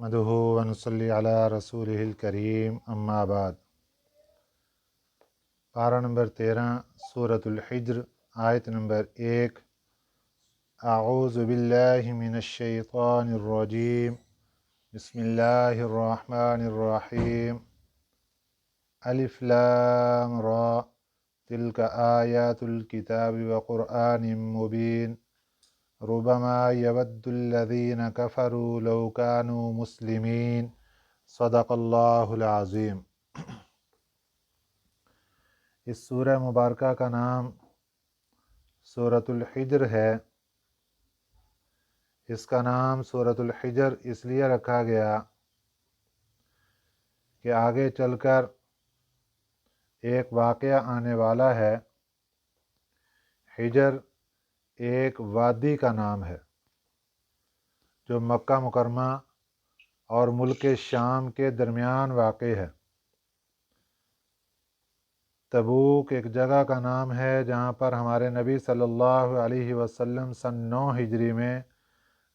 नहमदुहु व नसल्ली अला रसूलिहिल करीम अम्मा बाद। पारा नंबर 13 सूरतुल हिज्र आयत नंबर 1। अऊज़ु बिल्लाहि मिनश शैतानिर रजीम बिस्मिल्लाहिर रहमानिर रहीम। अलिफ लाम रा तिल्का आयातुल किताबि व क़ुरआनिम मुबीन रुबमा यवद्दुल्लज़ीना कफ़रू लौ कानू मुस्लिमीन सदक़ल्लाहुल अज़ीम। इस सूरह मुबारका का नाम सूरतुल हिज्र है। इसका नाम सूरतुल हिज्र इसलिए रखा गया कि आगे चलकर एक वाक़या आने वाला है। हिज्र एक वादी का नाम है जो मक्का मुकरमा और मुल्क शाम के दरमियान वाक़े है। तबूक एक जगह का नाम है जहाँ पर हमारे नबी सल्लल्लाहु अलैहि वसल्लम सन 9 हिजरी में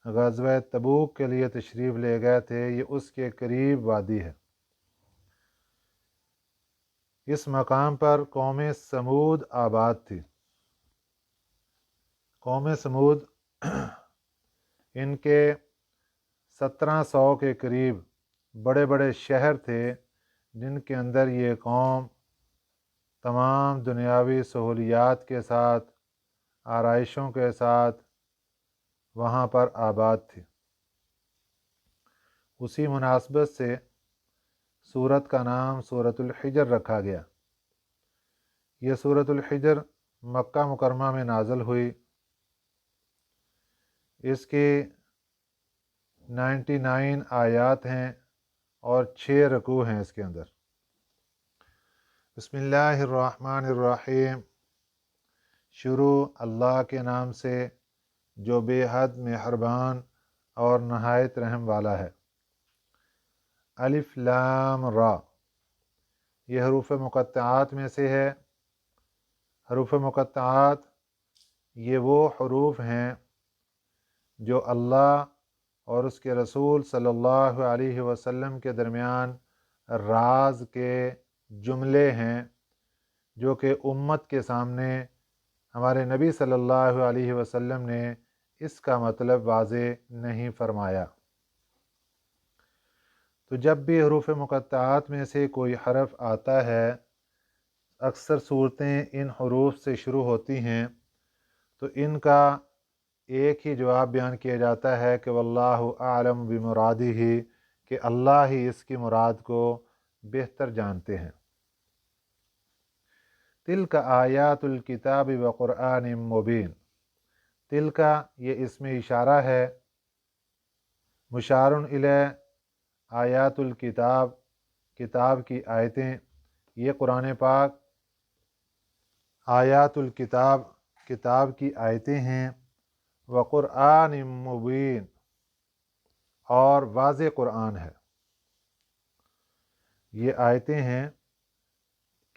ग़ज़वा तबूक के लिए तशरीफ़ ले गए थे। ये उसके करीब वादी है। इस मकाम पर कौम समूद आबाद थी। कौम समूद इनके 1700 के करीब बड़े बड़े शहर थे जिनके अंदर ये कौम तमाम दुनियावी सहूलियात के साथ, आराइशों के साथ वहाँ पर आबाद थी। उसी मुनासबत से सूरत का नाम सूरतुल हिज्र रखा गया। ये सूरतुल हिज्र मक्का मुकरमा में नाज़िल हुई। इसकी 99 आयात हैं और 6 रकू हैं इसके अंदर। बिस्मिल्लाहिर्रहमानिर्रहीम। शुरू अल्लाह के नाम से जो बेहद मेहरबान और नहायत रहम वाला है। अलिफ लाम रा ये हरूफ मुक़त्तआत में से है। हरूफ मुक़त्तआत ये वो हरूफ हैं जो अल्लाह और उसके रसूल सल्लल्लाहु अलैहि वसल्लम के दरमियान राज के जुमले हैं जो कि उम्मत के सामने हमारे नबी सल्लल्लाहु अलैहि वसल्लम ने इसका मतलब वाज़े नहीं फरमाया। तो जब भी हरूफ मुक़त्तआत में से कोई हरफ आता है, अक्सर सूरतें इन हरूफ से शुरू होती हैं, तो इनका एक ही जवाब बयान किया जाता है कि वल्लाहु आलम बिमुरादिही, कि अल्लाह ही इसकी मुराद को बेहतर जानते हैं। तिल्का आयातुल किताबि व क़ुरआनिम मुबीन। तिल्का ये इसमें इशारा है। मुशारुन इलै आयातुल किताब, किताब की आयतें। ये कुरान पाक आयातुल किताब, किताब की आयतें हैं। व क़ुरआनिम मुबीन और वाज़े कुरान है। ये आयतें हैं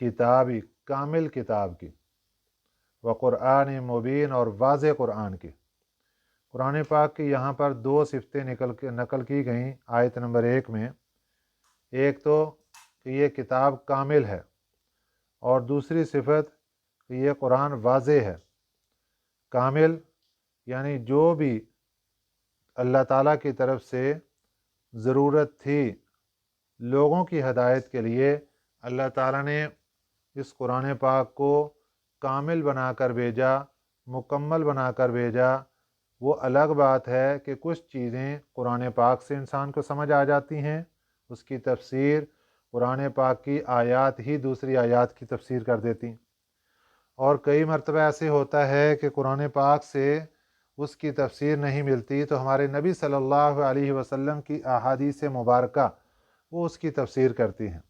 किताबी, कामिल किताब की। व क़ुरआनिम मुबीन और वाज़े कुरान की। कुरान पाक की यहाँ पर 2 सिफ़तें नकल की गई आयत नंबर 1 में। एक तो कि ये किताब कामिल है और दूसरी सिफ़त कि ये कुरान वाज़े है। कामिल यानी जो भी अल्लाह ताला की तरफ से ज़रूरत थी लोगों की हदायत के लिए, अल्लाह ताला ने इस कुरान पाक को कामिल बनाकर भेजा, मुकम्मल बनाकर भेजा। वो अलग बात है कि कुछ चीज़ें कुरान पाक से इंसान को समझ आ जाती हैं, उसकी तफसीर कुरान पाक की आयात ही दूसरी आयात की तफसीर कर देती। और कई मरतबा ऐसे होता है कि कुरान पाक से उसकी तफसीर नहीं मिलती, तो हमारे नबी सल्लल्लाहु अलैहि वसल्लम की अहादीस मुबारका वो उसकी तफसीर करती हैं।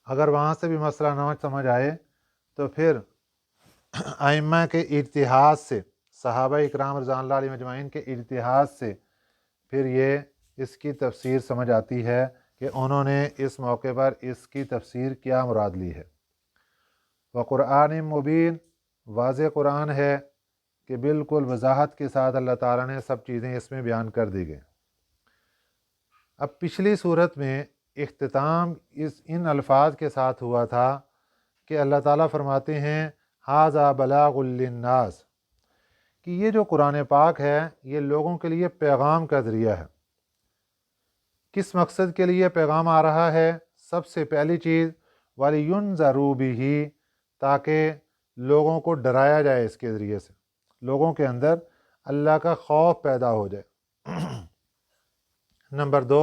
अगर वहाँ से भी मसला न समझ आए तो फिर आइम्मा के इज्तिहाद से, सहाबा इकराम रज़ियल्लाहु अलैहिम अजमाइन के इज्तिहाद से फिर ये इसकी तफसीर समझ आती है कि उन्होंने इस मौके पर इसकी तफसीर क्या मुराद ली है। व क़ुरआन मुबीन वाज़े कुरान है कि बिल्कुल वजाहत के साथ अल्लाह ताला ने सब चीज़ें इसमें बयान कर दी गई। اب پچھلی صورت میں اختتام ان الفاظ کے ساتھ ہوا تھا کہ اللہ تعالیٰ فرماتے ہیں ھذا بلاغ للناس، کہ یہ جو قرآن پاک ہے یہ لوگوں کے لیے پیغام کا ذریعہ ہے۔ کس مقصد کے لیے پیغام آ رہا ہے؟ سب سے پہلی چیز وَلِيُنذَرُوا بِهِ، تاکہ لوگوں کو ڈرایا جائے اس کے ذریعے سے، لوگوں کے اندر اللہ کا خوف پیدا ہو جائے۔ نمبر 2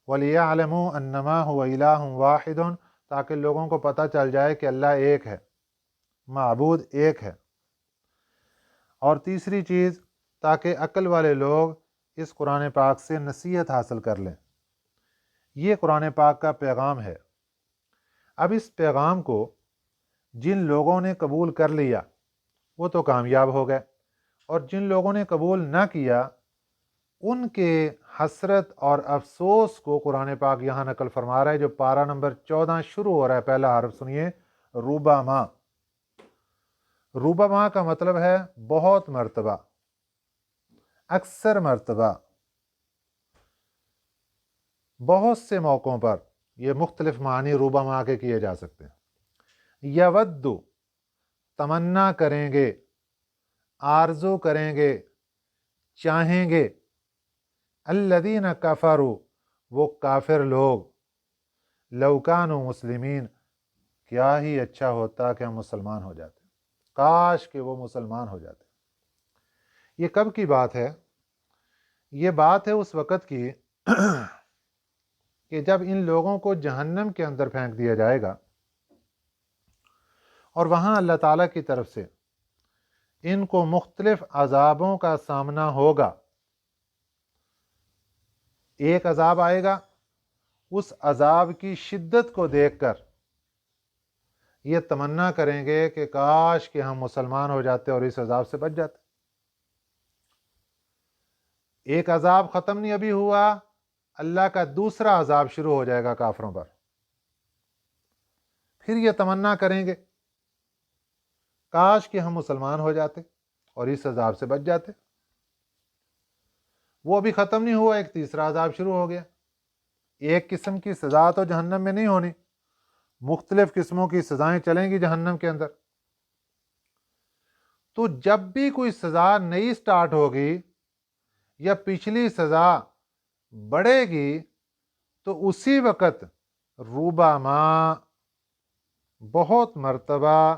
وَلِيَعْلَمُوا أَنَّمَا هُوَ إِلَٰهٌ وَاحِدٌ، تاکہ لوگوں کو پتہ چل جائے کہ اللہ ایک ہے، معبود ایک ہے۔ اور تیسری چیز تاکہ عقل والے لوگ اس قرآن پاک سے نصیحت حاصل کر لیں۔ یہ قرآن پاک کا پیغام ہے۔ اب اس پیغام کو جن لوگوں نے قبول کر لیا وہ تو کامیاب ہو گئے، اور جن لوگوں نے قبول نہ کیا ان کے حسرت اور افسوس کو قرآن پاک یہاں نقل فرما رہا ہے، جو پارہ نمبر 14 شروع ہو رہا ہے۔ پہلا حرف سنیے، ربما۔ ربما کا مطلب ہے بہت مرتبہ، اکثر مرتبہ، بہت سے موقعوں پر۔ یہ مختلف معنی ربما کے کیے جا سکتے ہیں۔ یود، تمنا کریں گے، آرزو کریں گے، چاہیں گے، الذین کفروا، وہ کافر لوگ، لو کانوا مسلمین، کیا ہی اچھا ہوتا کہ ہم مسلمان ہو جاتے، کاش کہ وہ مسلمان ہو جاتے۔ یہ کب کی بات ہے؟ یہ بات ہے اس وقت کی کہ جب ان لوگوں کو جہنم کے اندر پھینک دیا جائے گا اور وہاں اللہ تعالیٰ کی طرف سے ان کو مختلف عذابوں کا سامنا ہوگا۔ ایک عذاب آئے گا، اس عذاب کی شدت کو دیکھ کر یہ تمنا کریں گے کہ کاش کہ ہم مسلمان ہو جاتے اور اس عذاب سے بچ جاتے۔ ایک عذاب ختم نہیں ابھی ہوا، اللہ کا دوسرا عذاب شروع ہو جائے گا کافروں پر۔ پھر یہ تمنا کریں گے کاش کہ ہم مسلمان ہو جاتے اور اس عذاب سے بچ جاتے۔ وہ ابھی ختم نہیں ہوا، ایک تیسرا عذاب شروع ہو گیا۔ ایک قسم کی سزا تو جہنم میں نہیں ہونی، مختلف قسموں کی سزائیں چلیں گی جہنم کے اندر۔ تو جب بھی کوئی سزا نئی سٹارٹ ہوگی یا پچھلی سزا بڑھے گی تو اسی وقت ربما، بہت مرتبہ،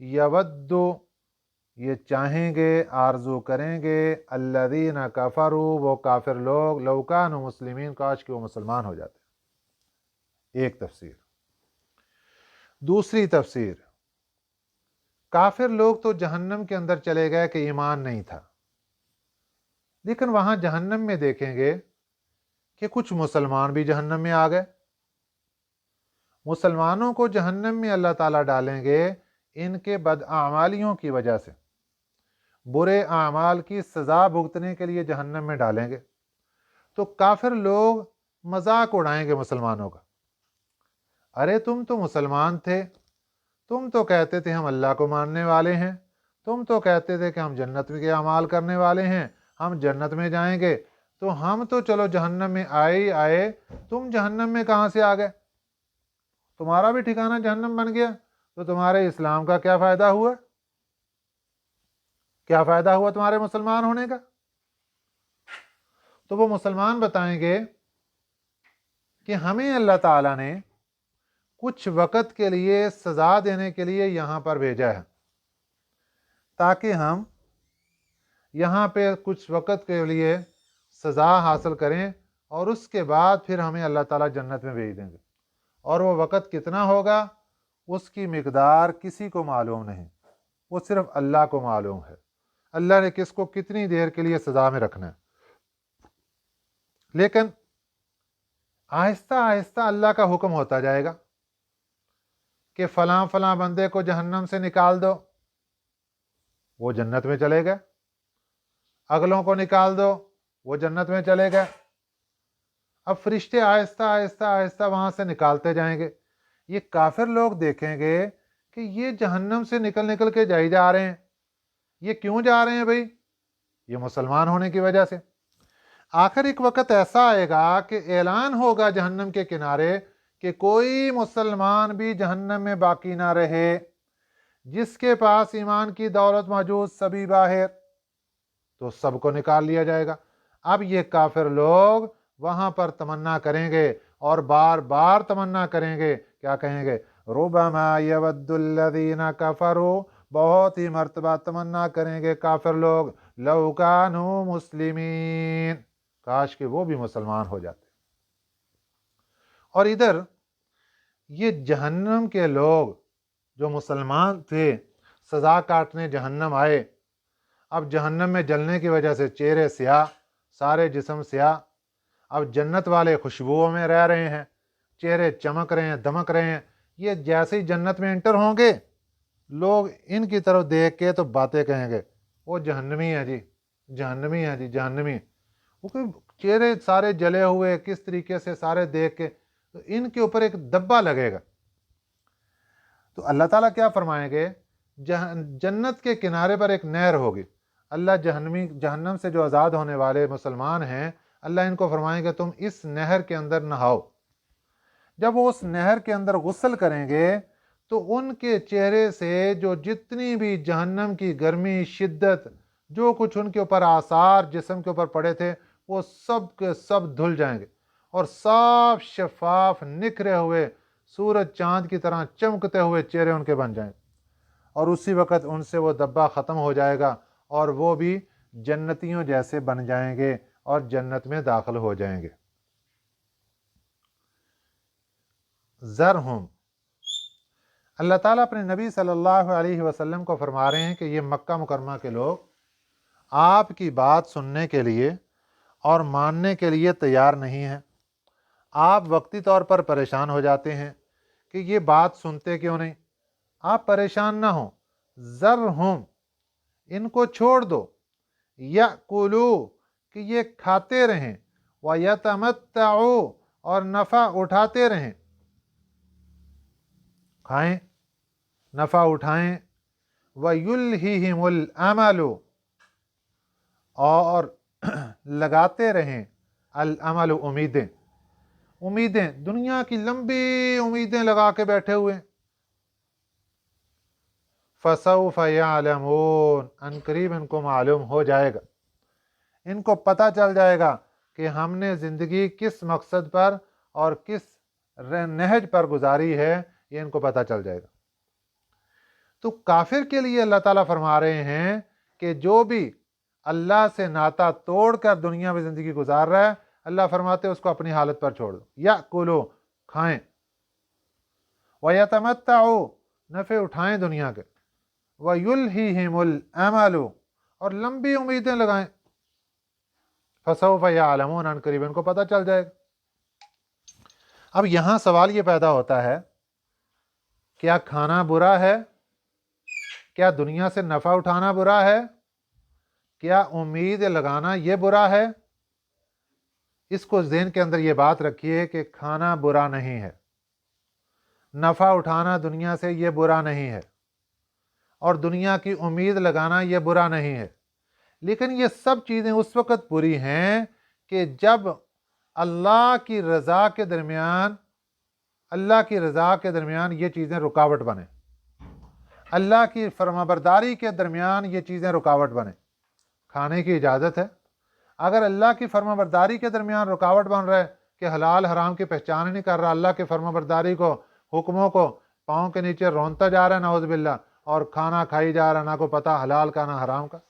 یود، یہ چاہیں گے، آرزو کریں گے، الذین کفروا، وہ کافر لوگ، لو کانوا مسلمین، کاش کہ وہ مسلمان ہو جاتے۔ ایک تفسیر۔ دوسری تفسیر، کافر لوگ تو جہنم کے اندر چلے گئے کہ ایمان نہیں تھا، لیکن وہاں جہنم میں دیکھیں گے کہ کچھ مسلمان بھی جہنم میں آ گئے۔ مسلمانوں کو جہنم میں اللہ تعالیٰ ڈالیں گے ان کے بداعمالیوں کی وجہ سے، برے اعمال کی سزا بھگتنے کے لیے جہنم میں ڈالیں گے۔ تو کافر لوگ مذاق اڑائیں گے مسلمانوں کا، ارے تم تو مسلمان تھے، تم تو کہتے تھے ہم اللہ کو ماننے والے ہیں، تم تو کہتے تھے کہ ہم جنت کے اعمال کرنے والے ہیں، ہم جنت میں جائیں گے، تو ہم تو چلو جہنم میں آئے ہی آئے، تم جہنم میں کہاں سے آ گئے؟ تمہارا بھی ٹھکانہ جہنم بن گیا، تو تمہارے اسلام کا کیا فائدہ ہوا؟ کیا فائدہ ہوا تمہارے مسلمان ہونے کا؟ تو وہ مسلمان بتائیں گے کہ ہمیں اللہ تعالیٰ نے کچھ وقت کے لیے سزا دینے کے لیے یہاں پر بھیجا ہے، تاکہ ہم یہاں پہ کچھ وقت کے لیے سزا حاصل کریں، اور اس کے بعد پھر ہمیں اللہ تعالیٰ جنت میں بھیج دیں گے۔ اور وہ وقت کتنا ہوگا اس کی مقدار کسی کو معلوم نہیں، وہ صرف اللہ کو معلوم ہے، اللہ نے کس کو کتنی دیر کے لیے سزا میں رکھنا ہے۔ لیکن آہستہ آہستہ اللہ کا حکم ہوتا جائے گا کہ فلاں فلاں بندے کو جہنم سے نکال دو، وہ جنت میں چلے گئے، اگلوں کو نکال دو، وہ جنت میں چلے گئے۔ اب فرشتے آہستہ آہستہ آہستہ وہاں سے نکالتے جائیں گے۔ یہ کافر لوگ دیکھیں گے کہ یہ جہنم سے نکل کے جائی جا رہے ہیں، یہ کیوں جا رہے ہیں بھائی؟ یہ مسلمان ہونے کی وجہ سے۔ आखिर एक वक़्त ऐसा आएगा कि ऐलान होगा जहन्नम के किनारे कि कोई मुसलमान भी जहन्नम में बाकी ना रहे, जिसके पास ईमान की दौलत मौजूद सभी बाहर, तो सबको निकाल लिया जाएगा। अब ये काफिर लोग वहां पर तमन्ना करेंगे और बार बार तमन्ना करेंगे, क्या कहेंगे? रुबमा यवद्दुल्लज़ीना कफरू, बहुत ही मर्तबा तमन्ना करेंगे काफिर लोग, लौ कानू मुस्लिमीन, काश कि वो भी मुसलमान हो जाते। और इधर ये जहन्नम के लोग जो मुसलमान थे, सजा काटने जहन्नम आए। अब जहन्नम में जलने की वजह से चेहरे स्याह, सारे जिस्म स्याह। अब जन्नत वाले खुशबुओं में रह रहे हैं, चेहरे चमक रहे हैं, दमक रहे हैं। ये जैसे ही जन्नत में एंटर होंगे, लोग इनकी तरफ देख के तो बातें कहेंगे, वो जहन्नमी है जी, जहन्नमी है जी, जहन्नमी। वो चेहरे सारे जले हुए किस तरीके से सारे देख के, तो इनके ऊपर एक दब्बा लगेगा। तो अल्लाह ताला क्या फरमाएंगे? जन्नत के किनारे पर एक नहर होगी। अल्लाह जहन्नम से जो आज़ाद होने वाले मुसलमान हैं, अल्लाह इनको फरमाएंगे तुम इस नहर के अंदर नहाओ। जब वो उस नहर के अंदर गुस्ल करेंगे तो उनके चेहरे से जो जितनी भी जहन्नम की गर्मी, शिद्दत, जो कुछ उनके ऊपर आसार जिस्म के ऊपर पड़े थे, वो सब के सब धुल जाएंगे और साफ शफाफ निखरे हुए सूरज चांद की तरह चमकते हुए चेहरे उनके बन जाएंगे। और उसी वक्त उनसे वो दब्बा ख़त्म हो जाएगा और वो भी जन्नतियों जैसे बन जाएंगे और जन्नत में दाखिल हो जाएंगे। ज़रहुम, अल्लाह ताला अपने नबी सल्लल्लाहु अलैहि वसल्लम को फरमा रहे हैं कि ये मक्का मुकरमा के लोग आपकी बात सुनने के लिए और मानने के लिए तैयार नहीं हैं। आप वक्ती तौर पर परेशान हो जाते हैं कि ये बात सुनते क्यों नहीं। आप परेशान ना हो, ज़रहुम, इनको छोड़ दो, याकुलू, कि ये खाते रहें, व यतमत्तउ, और नफ़ा उठाते रहें, खाएं, नफ़ा उठाएं, व युल्हिहिमुल अमलु, और लगाते रहें, अल अमल, उम्मीदें, उम्मीदें, दुनिया की लंबी उम्मीदें लगा के बैठे हुए। फसौफ यअलमून, अनकरीब इनको मालूम हो जाएगा, इनको पता चल जाएगा कि हमने ज़िंदगी किस मकसद पर और किस नहज पर गुजारी है, ये इनको पता चल जाएगा। तो काफिर के लिए अल्लाह ताला फरमा रहे हैं कि जो भी अल्लाह से नाता तोड़कर दुनिया में ज़िंदगी गुजार रहा है, अल्लाह फरमाते हैं उसको अपनी हालत पर छोड़ दो। याकुलू, खाएं, व यतमत्तउ, नफ़े उठाएं दुनिया के, व युल्हिहिमुल अमलु, और लंबी उम्मीदें लगाएं। फसौफ यअलमून, अनकरीब इनको पता चल जाएगा। अब यहां सवाल ये पैदा होता है, क्या खाना बुरा है? क्या दुनिया से नफ़ा उठाना बुरा है? क्या उम्मीद लगाना ये बुरा है? इसको ज़हन के अंदर ये बात रखिए कि खाना बुरा नहीं है, नफ़ा उठाना दुनिया से ये बुरा नहीं है, और दुनिया की उम्मीद लगाना ये बुरा नहीं है। लेकिन ये सब चीज़ें उस वक़्त बुरी हैं कि जब अल्लाह की रज़ा के दरमियान ये चीज़ें रुकावट बने, अल्लाह की फरमाबरदारी के दरमियान ये चीज़ें रुकावट बने। खाने की इजाज़त है, अगर अल्लाह की फरमाबरदारी के दरमियान रुकावट बन रहा है कि हलाल हराम की पहचान नहीं कर रहा, अल्लाह की फरमाबरदारी को, हुक्मों को पाँव के नीचे रोनता जा रहा है, नाउज़ बिल्लाह, और खाना खाई जा रहा, ना को पता हलाल का ना हराम का।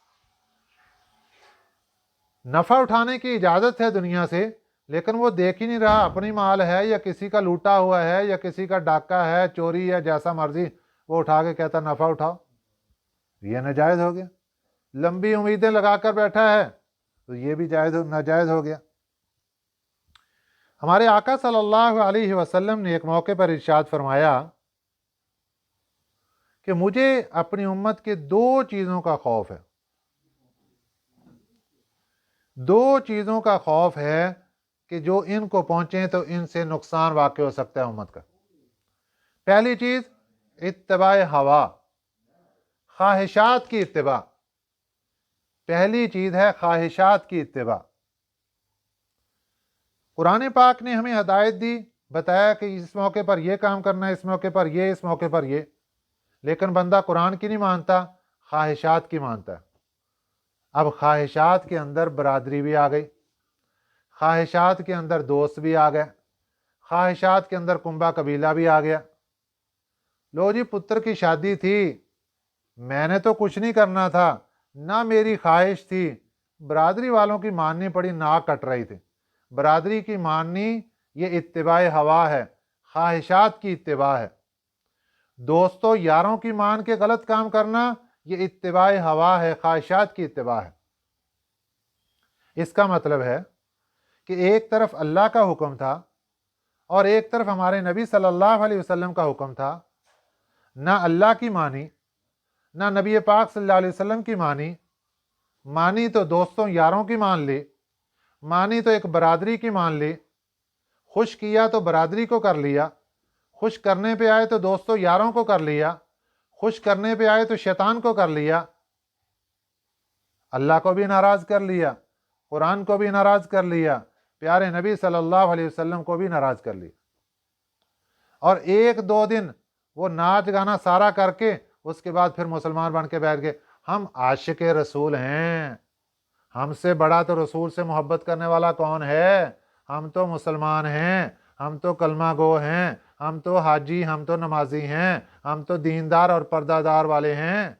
नफ़ा उठाने की इजाज़त है दुनिया से, लेकिन वो देख ही नहीं रहा अपनी माल है या किसी का लूटा हुआ है या किसी का डाका है, चोरी है, जैसा मर्जी वो उठा के कहता नफ़ा उठाओ, ये नाजायज़ हो गया। लंबी उम्मीदें लगाकर बैठा है तो ये भी नाजायज़ हो गया। हमारे आका सल्लल्लाहु अलैहि वसल्लम ने एक मौके पर इरशाद फरमाया कि मुझे अपनी उम्मत के दो चीज़ों का खौफ है, दो चीज़ों का खौफ है कि जो इनको पहुंचे तो इनसे नुकसान वाक़ हो सकता है उम्मत का। पहली चीज़, इत्तिबाए हवा, ख्वाहिशात की इत्तिबा। पहली चीज़ है ख्वाहिशात की इत्तिबा। कुरान पाक ने हमें हदायत दी, बताया कि इस मौके पर यह काम करना है, इस मौके पर ये, इस मौके पर ये, लेकिन बंदा कुरान की नहीं मानता, ख्वाहिशात की मानता है। अब ख्वाहिशात के अंदर बरादरी भी आ गई, ख्वाहिशात के अंदर दोस्त भी आ गए, ख्वाहिशात के अंदर कुंबा कबीला भी आ गया। लो जी, पुत्र की शादी थी, मैंने तो कुछ नहीं करना था, ना मेरी ख्वाहिश थी, बरादरी वालों की माननी पड़ी, नाक कट रही थी। बरादरी की माननी ये इत्तिबाए हवा है, ख्वाहिशात की इत्तिबा है। दोस्तों यारों की मान के गलत काम करना ये इत्तिबाए हवा है, ख्वाहिशात की इत्तिबा है। इसका मतलब है कि एक तरफ अल्लाह का हुक्म था और एक तरफ हमारे नबी सल्लल्लाहु अलैहि वसल्लम का हुक्म था। ना अल्लाह की मानी, ना नबी पाक सल्लल्लाहु अलैहि वसल्लम की मानी, मानी तो दोस्तों यारों की मान ली, मानी तो एक बरादरी की मान ली, खुश किया तो बरादरी को कर लिया, खुश करने पे आए तो दोस्तों यारों को कर लिया, खुश करने पे आए तो शैतान को कर लिया, अल्लाह को भी नाराज कर लिया, कुरान को भी नाराज कर लिया, प्यारे नबी सल्लल्लाहु अलैहि वसल्लम को भी नाराज कर लिया। और एक दो दिन वो नाच गाना सारा करके उसके बाद फिर मुसलमान बन के बैठ गए। हम आशिक रसूल हैं, हमसे बड़ा तो रसूल से मोहब्बत करने वाला कौन है? हम तो मुसलमान हैं, हम तो कलमा गो हैं, हम तो हाजी, हम तो नमाजी हैं, हम तो दीनदार और पर्दादार वाले हैं।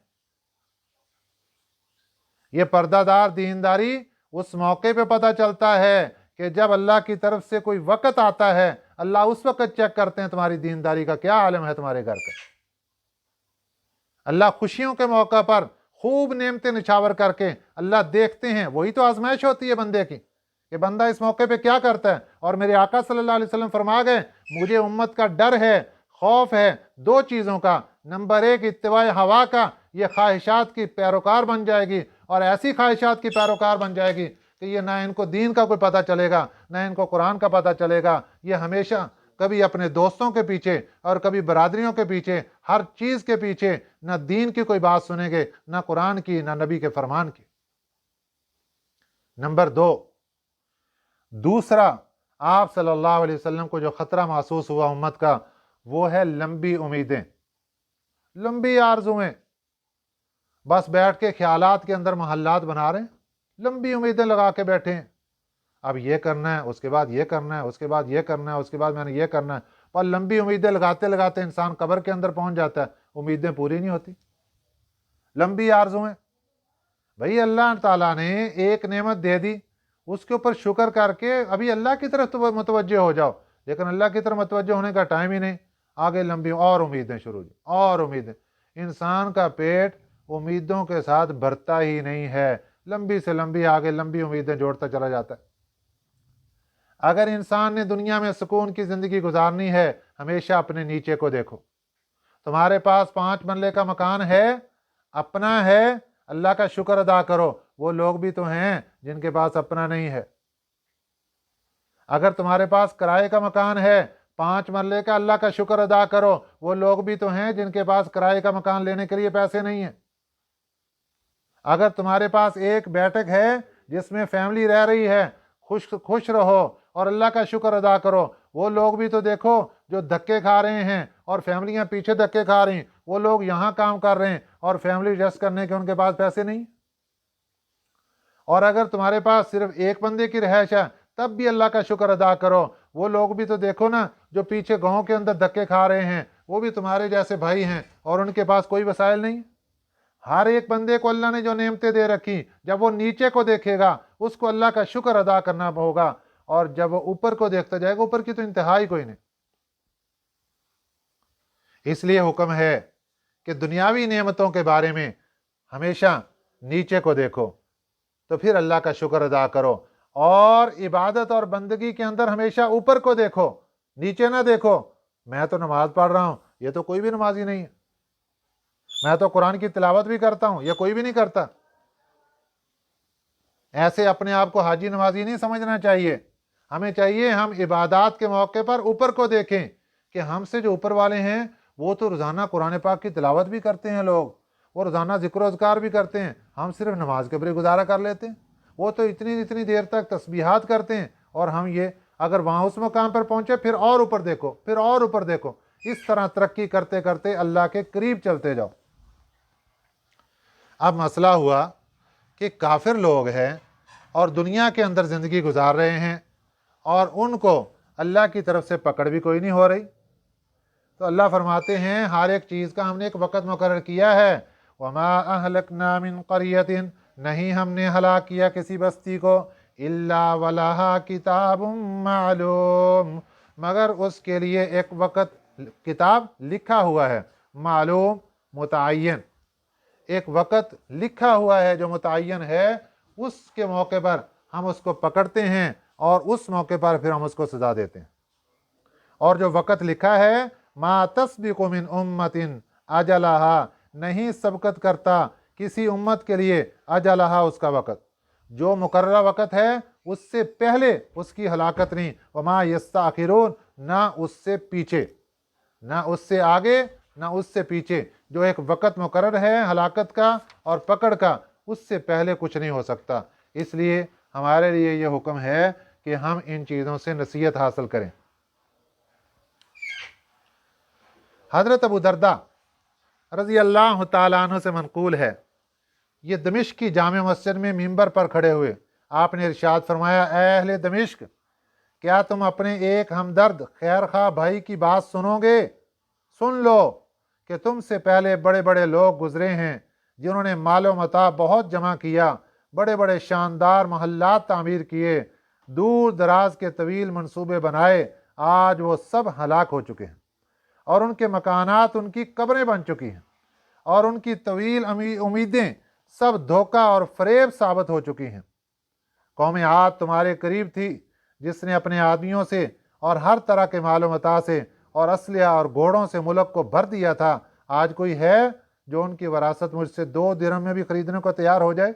ये पर्दादार दीनदारी उस मौके पे पता चलता है कि जब अल्लाह की तरफ से कोई वक्त आता है, अल्लाह उस वक्त चेक करते हैं तुम्हारी दीनदारी का क्या आलम है तुम्हारे घर का। अल्लाह खुशियों के मौका पर खूब नेमतें निछावर करके अल्लाह देखते हैं। वही तो आजमाइश होती है बंदे की कि बंदा इस मौके पे क्या करता है। और मेरे आका सल्लल्लाहु अलैहि वसल्लम फरमा गए, मुझे उम्मत का डर है, खौफ है दो चीज़ों का। नंबर एक इत्तिबाए हवा का, ये ख्वाहिशात की पैरोकार बन जाएगी और ऐसी ख्वाहिशात की पैरोकार बन जाएगी कि ये ना इनको दीन का कोई पता चलेगा, ना इनको कुरान का पता चलेगा। ये हमेशा कभी अपने दोस्तों के पीछे और कभी बरादरियों के पीछे, हर चीज़ के पीछे ना दीन की कोई बात सुनेंगे, ना कुरान की, ना नबी के फरमान की। नंबर दो, दूसरा आप सल्लल्लाहु अलैहि वसल्लम को जो खतरा महसूस हुआ उम्मत का, वो है लंबी उम्मीदें, लंबी आरजुएं। बस बैठ के ख्यालात के अंदर महल्लात बना रहे हैं, लंबी उम्मीदें लगा के बैठे हैं। अब ये करना है, उसके बाद ये करना है, उसके बाद ये करना है, उसके बाद मैंने ये करना है। पर लंबी उम्मीदें लगाते लगाते इंसान कब्र के अंदर पहुंच जाता है, उम्मीदें पूरी नहीं होती, लंबी आरजुएं। भाई अल्लाह ताला ने एक नेमत दे दी, उसके ऊपर शुक्र करके अभी अल्लाह की तरफ तो मुतवज्जो हो जाओ, लेकिन अल्लाह की तरफ मुतवज्जो होने का टाइम ही नहीं, आगे लंबी और उम्मीदें शुरू और उम्मीदें। इंसान का पेट उम्मीदों के साथ भरता ही नहीं है, लंबी से लंबी आगे लंबी उम्मीदें जोड़ता चला जाता है। अगर इंसान ने दुनिया में सुकून की जिंदगी गुजारनी है, हमेशा अपने नीचे को देखो। तुम्हारे पास 5 मरले का मकान है, अपना है, अल्लाह का शुक्र अदा करो। वो लोग भी तो हैं जिनके पास अपना नहीं है। अगर तुम्हारे पास किराए का मकान है 5 मरले का, अल्लाह का शुक्र अदा करो। वो लोग भी तो हैं जिनके पास किराए का मकान लेने के लिए पैसे नहीं है। अगर तुम्हारे पास एक बैठक है जिसमें फैमिली रह रही है, खुश रहो और अल्लाह का शुक्र अदा करो। वो लोग भी तो देखो जो धक्के खा रहे हैं और फैमिलियां पीछे धक्के खा रही, वो लोग यहाँ काम कर रहे हैं और फैमिली एडजस्ट करने के उनके पास पैसे नहीं। और अगर तुम्हारे पास सिर्फ एक बंदे की रिहाइश है, तब भी अल्लाह का शुक्र अदा करो। वो लोग भी तो देखो ना जो पीछे गांव के अंदर धक्के खा रहे हैं, वो भी तुम्हारे जैसे भाई हैं और उनके पास कोई वसाइल नहीं। हर एक बंदे को अल्लाह ने जो नेमतें दे रखी, जब वो नीचे को देखेगा उसको अल्लाह का शुक्र अदा करना होगा, और जब वो ऊपर को देखता जाएगा, ऊपर की तो इंतहा ही कोई नहीं। इसलिए हुक्म है कि दुनियावी नेमतों के बारे में हमेशा नीचे को देखो, तो फिर अल्लाह का शुक्र अदा करो। और इबादत और बंदगी के अंदर हमेशा ऊपर को देखो, नीचे ना देखो। मैं तो नमाज पढ़ रहा हूं, ये तो कोई भी नमाजी नहीं है। मैं तो कुरान की तिलावत भी करता हूं, ये कोई भी नहीं करता। ऐसे अपने आप को हाजी नमाजी नहीं समझना चाहिए। हमें चाहिए हम इबादत के मौके पर ऊपर को देखें कि हमसे जो ऊपर वाले हैं वो तो रोज़ाना कुरान पाक की तिलावत भी करते हैं, लोग वो रोज़ाना जिक्र अज़कार भी करते हैं। हम सिर्फ नमाज के बरे गुजारा कर लेते हैं। वो तो इतनी इतनी देर तक तस्बीहात करते हैं और हम ये अगर वहाँ उस मकाम पर पहुँचे फिर और ऊपर देखो, फिर और ऊपर देखो। इस तरह तरक्की करते करते अल्लाह के करीब चलते जाओ। अब मसला हुआ कि काफिर लोग हैं और दुनिया के अंदर ज़िंदगी गुजार रहे हैं और उनको अल्लाह की तरफ से पकड़ भी कोई नहीं हो रही। तो अल्लाह फरमाते हैं हर एक चीज़ का हमने एक वक़्त मुकर्रर किया है। वमा अहलकना मिन क़रियतिन, नहीं हमने हलाक किया किसी बस्ती को, इल्ला वलहा किताबुम मालूम, मगर उसके लिए एक वक़्त किताब लिखा हुआ है। मालूम मुतअय्यन, एक वक़्त लिखा हुआ है जो मुतअय्यन है, उसके मौके पर हम उसको पकड़ते हैं और उस मौके पर फिर हम उसको सज़ा देते हैं। और जो वक़्त लिखा है, मा तस्बिक़ु मिन उम्मतिन अजलहा, नहीं सबकत करता किसी उम्मत के लिए अजलहा, उसका वक़्त जो मुकर्रर वक़्त है उससे पहले उसकी हलाकत नहीं। वमा यस्तअखिरून, ना उससे पीछे, ना उससे आगे ना उससे पीछे। जो एक वक़्त मुकर्रर है हलाकत का और पकड़ का, उससे पहले कुछ नहीं हो सकता। इसलिए हमारे लिए ये हुक्म है कि हम इन चीज़ों से नसीहत हासिल करें। हज़रत अबू दरदा रज़ी अल्लाह तआला अन्हु से मनक़ूल है, ये दमिश्क की जामे मस्जिद में मिंबर पर खड़े हुए आपने इरशाद फरमाया, ऐ अहले दमिश्क, क्या तुम अपने एक हमदर्द खैर खा भाई की बात सुनोगे? सुन लो कि तुमसे पहले बड़े बड़े लोग गुजरे हैं जिन्होंने मालो मता बहुत जमा किया, बड़े बड़े शानदार महल्लात तामीर किए, दूर दराज के तवील मंसूबे बनाए, आज वो सब हलाक हो चुके हैं और उनके मकानात उनकी कब्रें बन चुकी हैं और उनकी तवील उम्मीदें सब धोखा और फरेब साबित हो चुकी हैं। कौम आद तुम्हारे करीब थी जिसने अपने आदमियों से और हर तरह के मालो मता से और असलिया और घोड़ों से मुल्क को भर दिया था। आज कोई है जो उनकी वरासत मुझसे 2 दिरहम में भी खरीदने को तैयार हो जाए?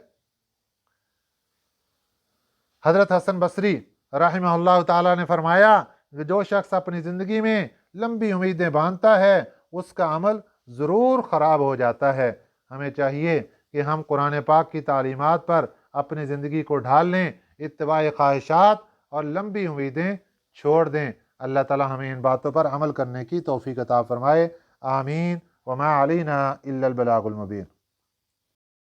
हज़रत हसन बसरी रहमहुल्लाह ताला ने फरमाया कि जो शख्स अपनी ज़िंदगी में लंबी उम्मीदें बांधता है उसका अमल ज़रूर ख़राब हो जाता है। हमें चाहिए कि हम कुरान पाक की तालीमात पर अपनी ज़िंदगी को ढाल लें, इत्तिबाए ख्वाहिशात और लंबी उम्मीदें छोड़ दें। अल्लाह ताला हमें इन बातों पर अमल करने की तौफीक अता फरमाए। आमीन। वमा अलैना इल्लल बलागुल मुबीन।